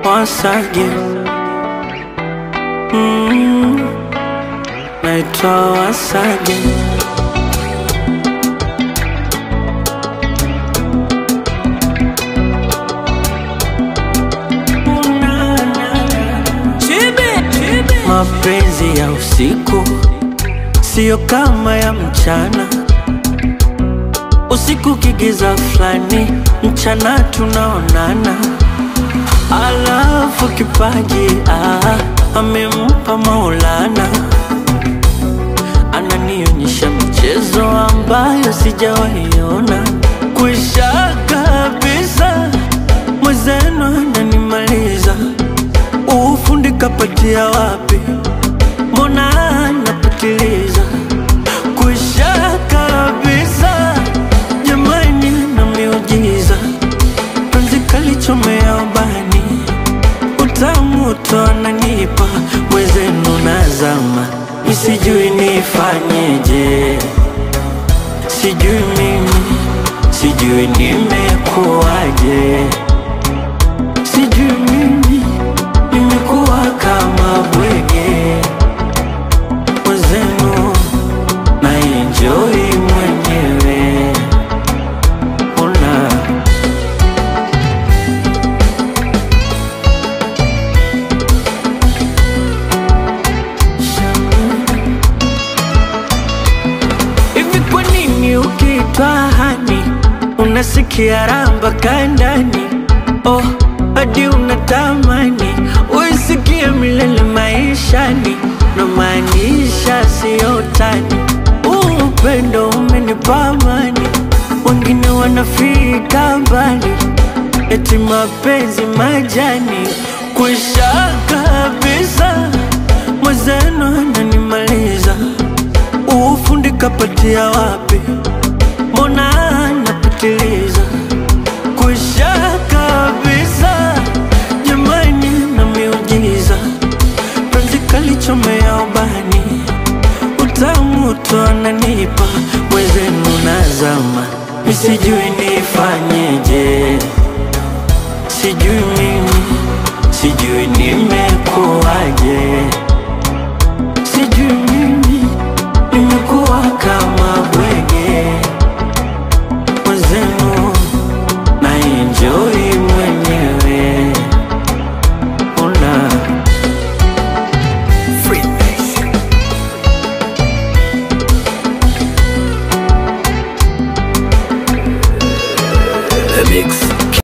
Once again, naitwa once again. Mapenzi ya usiku sio kama ya mchana. Usiku kigiza flani, mchana tunaonana. Alafu kipaji amempa Maulana, ananionyesha michezo ambayo sijawaiona. Kwisha kabisa, mwezeno ananimaliza. Ufundi kapatia wapi? Mbona anapitiliza? Kwisha kabisa, jamani na miujiza. Penzi kalichomea ubani, utamu tu ananipa. Mwezenu nazama, misijui nifanyeje. Sijui mimi, sijui nimekuwaje. Sijui mimi, nimekuwa kama bwege. Mwezenu na enjoy mwenyewe. Ona hivi, kwa nini ukiitwa hani unasikia ramba kandani? Oh, hadi unatamani uisikie milele maishani. Na maanisha sio tani, upendo umenipa amani. Wengine wanafika mbali, eti mapenzi majani. Kwisha kabisa, mwezeno ananimaliza. Ufundi kapatia wapi? Mbona anapitiliza? Kwisha kabisa, jamani na miujiza. Penzi kalichomea ubani, utamu tu ananipa. Mwezenu nazama, misijui nifanyeje. Sijui mimi, sijui nimekuwaje. Sijui mimi, nimekuwa kama bwege. Mwezenu na enjoy mwenyewe. Ona The Mix.